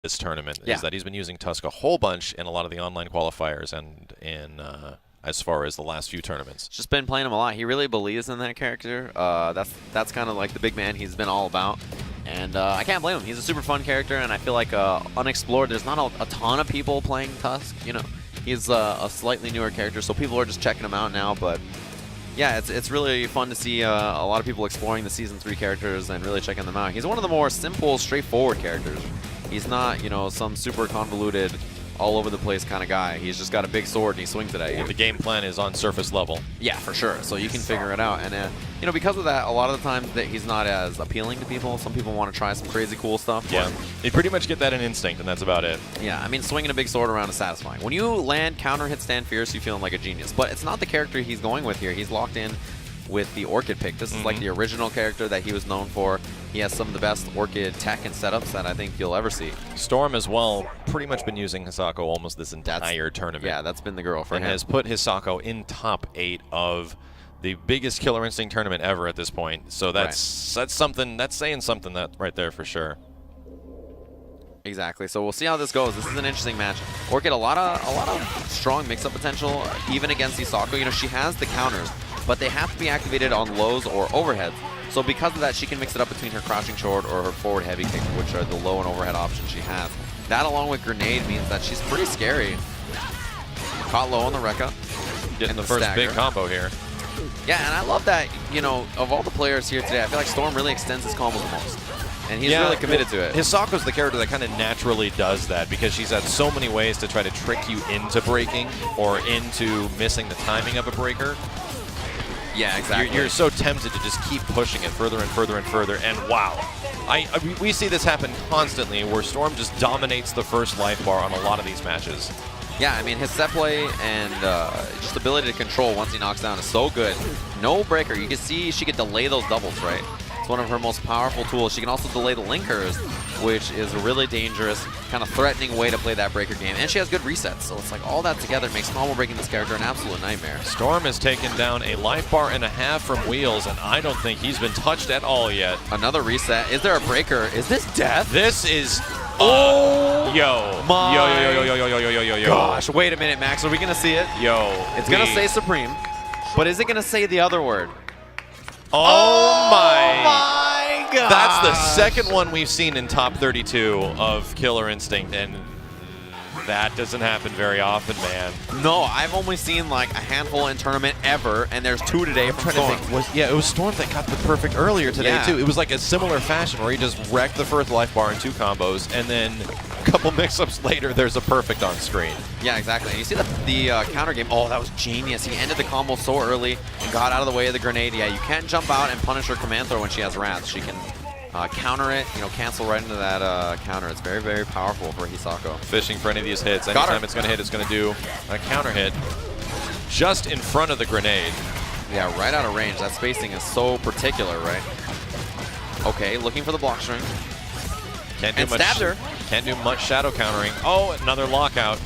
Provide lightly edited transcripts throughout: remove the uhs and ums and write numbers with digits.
this tournament Yeah. is that he's been using Tusk a whole bunch in a lot of the online qualifiers and in as far as the last few tournaments. Just been playing him a lot. He really believes in that character. That's kind of like the big man he's been all about. And I can't blame him. He's a super fun character, and I feel like unexplored. There's not a ton of people playing Tusk. You know, he's a slightly newer character, so people are just checking him out now. But yeah, it's really fun to see a lot of people exploring the Season 3 characters and really checking them out. He's one of the more simple, straightforward characters. He's not, you know, some super convoluted, all over the place kind of guy. He's just got a big sword and he swings it at you. The game plan is on surface level. Yeah, for sure. So you can figure it out. And, you know, because of that, a lot of the times that he's not as appealing to people. Some people want to try some crazy cool stuff. Yeah, they pretty much get that in instinct, and that's about it. Yeah, I mean, swinging a big sword around is satisfying. When you land counter hit stand fierce, you feel like a genius. But it's not the character he's going with here. He's locked in with the Orchid pick. This is like the original character that he was known for. He has some of the best Orchid tech and setups that I think you'll ever see. Storm as well, pretty much been using Hisako almost this entire tournament. Yeah, that's been the girl for him. And has put Hisako in top 8 of the biggest Killer Instinct tournament ever at this point. So that's something, that's saying something that right there for sure. Exactly. So we'll see how this goes. This is an interesting match. Orchid, a lot of strong mix-up potential, even against Hisako. You know, she has the counters, but they have to be activated on lows or overheads. So because of that, she can mix it up between her crouching short or her forward heavy kick, which are the low and overhead options she has. That, along with grenade, means that she's pretty scary. Caught low on the Rekka. Getting the first big combo here. Yeah, and I love that, you know, of all the players here today, I feel like Storm really extends his combos the most. And he's really committed to it. Hisako's the character that kind of naturally does that because she's had so many ways to try to trick you into breaking or into missing the timing of a breaker. Yeah, exactly. You're so tempted to just keep pushing it further and further and further, and wow. We see this happen constantly where Storm just dominates the first life bar on a lot of these matches. Yeah, I mean, his set play and just ability to control once he knocks down is so good. No breaker. You can see she can delay those doubles, right? It's one of her most powerful tools. She can also delay the linkers, which is a really dangerous, kind of threatening way to play that breaker game. And she has good resets, so it's like all that together makes combo breaking this character an absolute nightmare. Storm has taken down a life bar and a half from Wheels, and I don't think he's been touched at all yet. Another reset. Is there a breaker? Is this death? This is... yo. My yo. Gosh, wait a minute, Max. Are we going to see it? Yo. It's going to say Supreme, but is it going to say the other word? Oh my God. That's the second one we've seen in top 32 of Killer Instinct, and that doesn't happen very often, man. No, I've only seen like a handful in tournament ever, and there's 2 today from Storm. It was Storm that got the perfect earlier today, too. It was like a similar fashion where he just wrecked the first life bar in 2 combos, and then a couple mix-ups later, there's a perfect on screen. Yeah, exactly. And you see the counter game. Oh, that was genius. He ended the combo so early and got out of the way of the grenade. Yeah, you can't jump out and punish her command throw when she has Wrath. She can counter it, you know, cancel right into that counter. It's very, very powerful for Hisako. Fishing for any of these hits. Anytime it's going to hit, it's going to do a counter hit just in front of the grenade. Yeah, right out of range. That spacing is so particular, right? Okay, looking for the block string. Can't do much. Stabbed her. Can't do much shadow countering. Oh, another lockout.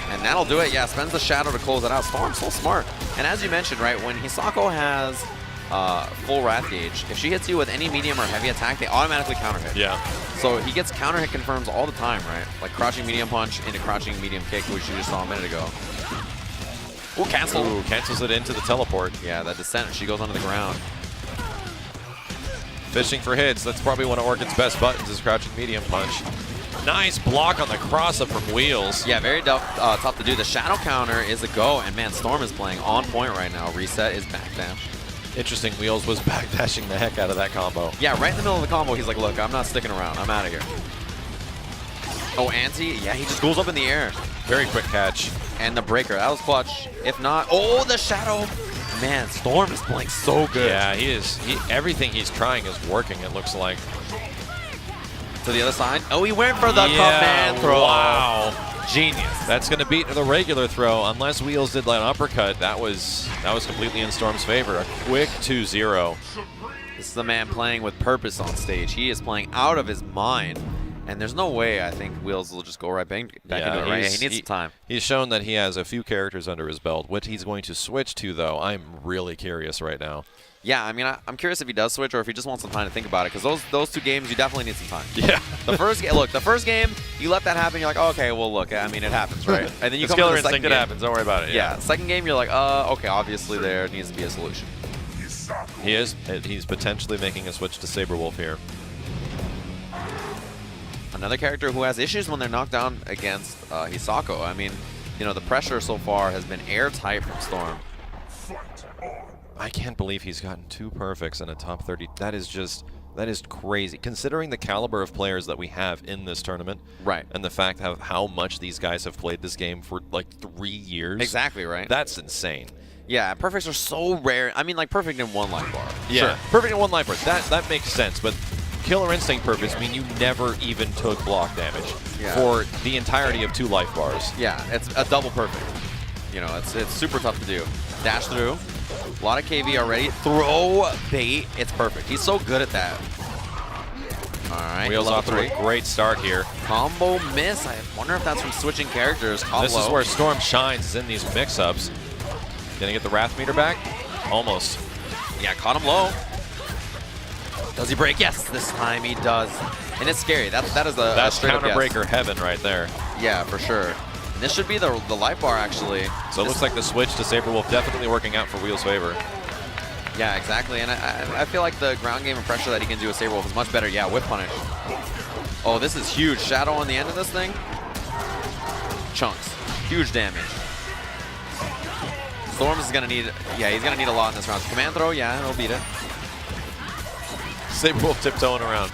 And that'll do it. Yeah, spends the shadow to close it out. Storm's so smart. And as you mentioned, right, when Hisako has full Wrath gauge, if she hits you with any medium or heavy attack, they automatically counter hit. Yeah. So he gets counter hit confirms all the time, right? Like crouching medium punch into crouching medium kick, which you just saw a minute ago. Ooh, cancel. Ooh, cancels it into the teleport. Yeah, that descent, she goes onto the ground. Fishing for hits. That's probably one of Orchid's best buttons is crouching medium punch. Nice block on the cross-up from Wheels. Yeah, very tough to do. The shadow counter is a go, and man, Storm is playing on point right now. Reset is backdash. Interesting, Wheels was backdashing the heck out of that combo. Yeah, right in the middle of the combo, he's like, look, I'm not sticking around. I'm out of here. Oh, anti? Yeah, he just goes up in the air. Very quick catch. And the breaker, that was clutch. If not, oh, the shadow. Man, Storm is playing so good. Yeah, he is. Everything he's trying is working, it looks like. To the other side. Oh, he went for the command throw. Wow. Genius. That's going to beat the regular throw. Unless Wheels did an uppercut, that was completely in Storm's favor. A quick 2-0. This is the man playing with purpose on stage. He is playing out of his mind. And there's no way I think Wheels will just go right back into it, right? He needs some time. He's shown that he has a few characters under his belt. What he's going to switch to, though, I'm really curious right now. Yeah, I mean, I'm curious if he does switch or if he just wants some time to think about it, because those 2 games, you definitely need some time. Yeah. The first game, you let that happen, you're like, oh, okay, well, look, I mean, it happens, right? And then you come to the second game. It happens. Don't worry about it. Yeah, second game, you're like, okay, obviously there needs to be a solution. He's potentially making a switch to Saberwolf here. Another character who has issues when they're knocked down against Hisako. I mean, you know, the pressure so far has been airtight from Storm. I can't believe he's gotten 2 perfects in a top 30. That is crazy. Considering the caliber of players that we have in this tournament. Right. And the fact of how much these guys have played this game for like 3 years. Exactly, right? That's insane. Yeah, perfects are so rare. I mean, like perfect in 1 life bar. Yeah, sure. Perfect in 1 life bar. That makes sense, but Killer Instinct perfects mean you never even took block damage for the entirety of 2 life bars. Yeah, it's a double perfect. You know, it's super tough to do. Dash through. A lot of KV already. Throw bait. It's perfect. He's so good at that. All right. Wheels off to a great start here. Combo miss. I wonder if that's from switching characters. This is where Storm shines, is in these mix-ups. Gonna get the Wrath meter back? Almost. Yeah, caught him low. Does he break? Yes, this time he does. And it's scary. That is a straight up counterbreaker heaven right there. Yeah, for sure. And this should be the life bar, actually. So it looks like the switch to Saberwolf definitely working out for Wheel's favor. Yeah, exactly. And I feel like the ground game of pressure that he can do with Saberwolf is much better. Yeah, whip punish. Oh, this is huge. Shadow on the end of this thing. Chunks. Huge damage. Storm is going to need, yeah, he's going to need a lot in this round. Command throw, yeah, he'll beat it. Saberwolf tiptoeing around.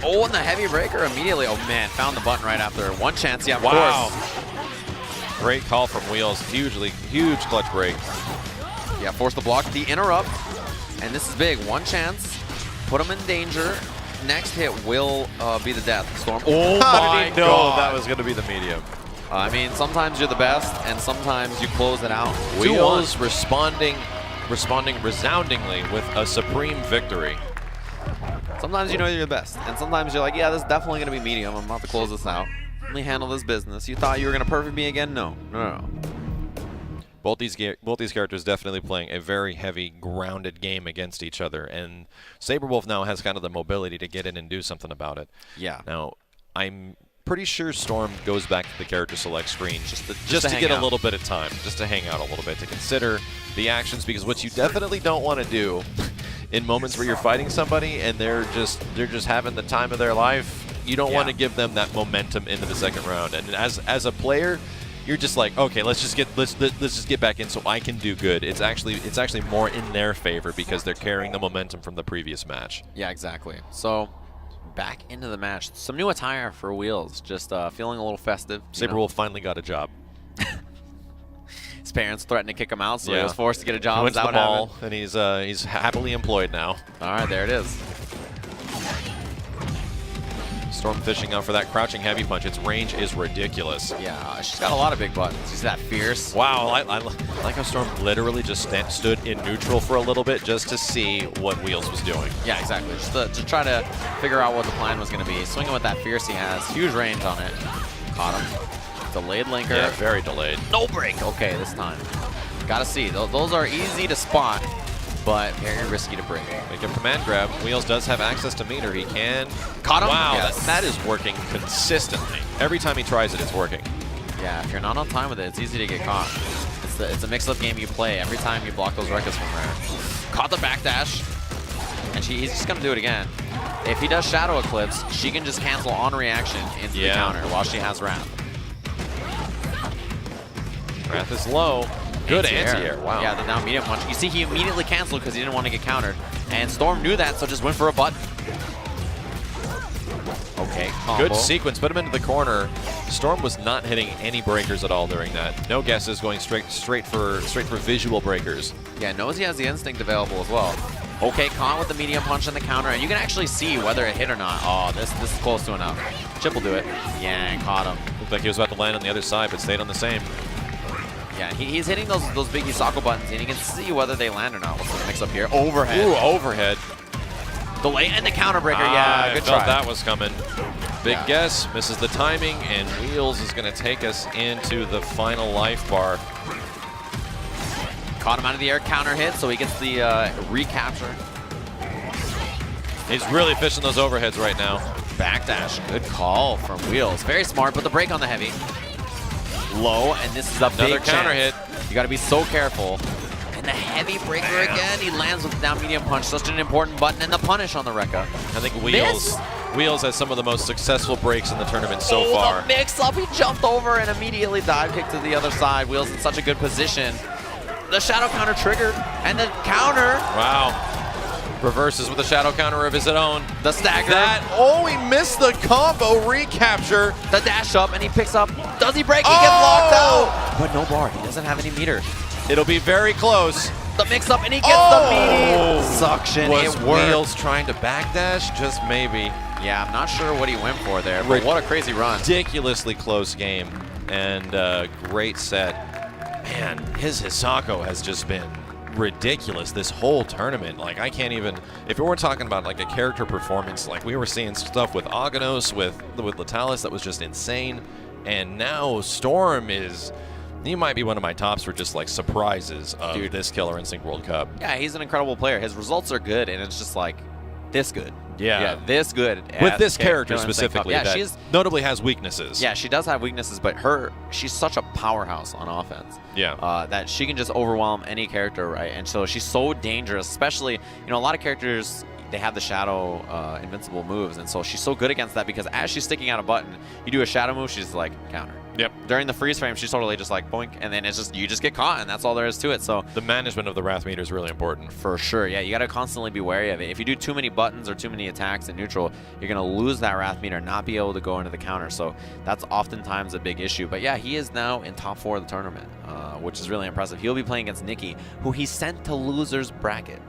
Oh, and the heavy breaker immediately. Oh, man, found the button right after. 1 chance, yeah, of course. Great call from Wheels. Huge clutch break. Yeah, force the block, the interrupt. And this is big. 1 chance. Put him in danger. Next hit will be the death. Storm. Oh, my God. That was going to be the medium. I mean, sometimes you're the best, and sometimes you close it out. Wheels responding resoundingly with a supreme victory. Sometimes you know you're the best, and sometimes you're like, yeah, this is definitely going to be medium. I'm about to close this out. Let me handle this business. You thought you were going to perfect me again? No. Both these characters definitely playing a very heavy, grounded game against each other, and Saberwolf now has kind of the mobility to get in and do something about it. Yeah. Now, I'm pretty sure Storm goes back to the character select screen just to get a little bit of time, just to hang out a little bit, to consider the actions, because what you definitely don't want to do in moments where you're fighting somebody and they're just having the time of their life, you don't want to give them that momentum into the second round. And as a player, you're just like, okay, let's just get back in so I can do good. It's actually more in their favor because they're carrying the momentum from the previous match. Yeah, exactly. So back into the match. Some new attire for Wheels, just feeling a little festive. Saberwolf finally got a job. His parents threatened to kick him out, so he was forced to get a job. He went to the mall, and he's happily employed now. All right, there it is. Storm fishing out for that crouching heavy punch. Its range is ridiculous. Yeah, she's got a lot of big buttons. She's that fierce. Wow, I like how Storm literally just stood in neutral for a little bit just to see what Wheels was doing. Yeah, exactly. Just to try to figure out what the plan was going to be. Swinging with that fierce he has. Huge range on it. Caught him. Delayed linker. Yeah, very delayed. No break. Okay, this time. Gotta see. Those are easy to spot, but very risky to break. Make a command grab. Wheels does have access to meter. He can. Caught him. Wow, yes. that is working consistently. Every time he tries it, it's working. Yeah, if you're not on time with it, it's easy to get caught. It's a mix-up game you play every time you block those Rekkas from there. Caught the backdash, and he's just gonna do it again. If he does Shadow Eclipse, she can just cancel on reaction into the counter while she has Wrath. Wrath is low. Good anti-air. Wow. Yeah, the down medium punch. You see, he immediately canceled because he didn't want to get countered. And Storm knew that, so just went for a button. Okay, combo. Good sequence. Put him into the corner. Storm was not hitting any breakers at all during that. No guesses, going straight for visual breakers. Yeah, knows he has the instinct available as well. Okay, caught with the medium punch and the counter, and you can actually see whether it hit or not. Oh, this is close to enough. Chip will do it. Yeah, and caught him. Looked like he was about to land on the other side, but stayed on the same. Yeah, he's hitting those big Hisako buttons, and you can see whether they land or not. What's the mix up here? Overhead. Ooh, overhead. Delay and the counter breaker. Yeah, good try. I felt that was coming. big guess, misses the timing, and Wheels is going to take us into the final life bar. Caught him out of the air, counter hit, so he gets the recapture. He's really fishing those overheads right now. Backdash, good call from Wheels. Very smart, but the break on the heavy. Low, and this is a Another big counter chance. hit. You got to be so careful. And the heavy breaker again. He lands with the down medium punch. Such an important button, and the punish on the Rekka. I think Wheels has some of the most successful breaks in the tournament so far. The mix up. He jumped over and immediately dive kick to the other side. Wheels in such a good position. The shadow counter triggered, and the counter. Wow. Reverses with a shadow counter of his own. The stagger. Oh, he missed the combo recapture. The dash up, and he picks up. Does he break? He gets locked out. But no bar. He doesn't have any meter. It'll be very close. The mix up, and he gets the meaty suction. Was it worked. Wheels trying to backdash? Just maybe. Yeah, I'm not sure what he went for there, but what a crazy run. Ridiculously close game, and great set. Man, his Hisako has just been ridiculous this whole tournament. Like, I can't even, if we weren't talking about like a character performance, like we were seeing stuff with Aganos, with Latalis that was just insane, and now Storm is, he might be one of my tops for just like surprises of this Killer Instinct World Cup. Yeah, he's an incredible player. His results are good, and it's just like this good. Yeah, this good. With this character specifically, yeah, that notably has weaknesses. Yeah, she does have weaknesses, but she's such a powerhouse on offense. Yeah. That she can just overwhelm any character, right? And so she's so dangerous, especially, you know, a lot of characters, they have the shadow invincible moves, and so she's so good against that because as she's sticking out a button, you do a shadow move, she's like, counter. Yep. During the freeze frame, she's totally just like boink, and then it's just, you just get caught, and that's all there is to it. So the management of the Wrath meter is really important. For sure, yeah, you got to constantly be wary of it. If you do too many buttons or too many attacks in neutral, you're going to lose that Wrath meter, not be able to go into the counter. So that's oftentimes a big issue. But yeah, he is now in top 4 of the tournament, which is really impressive. He'll be playing against Nikki, who he sent to loser's bracket.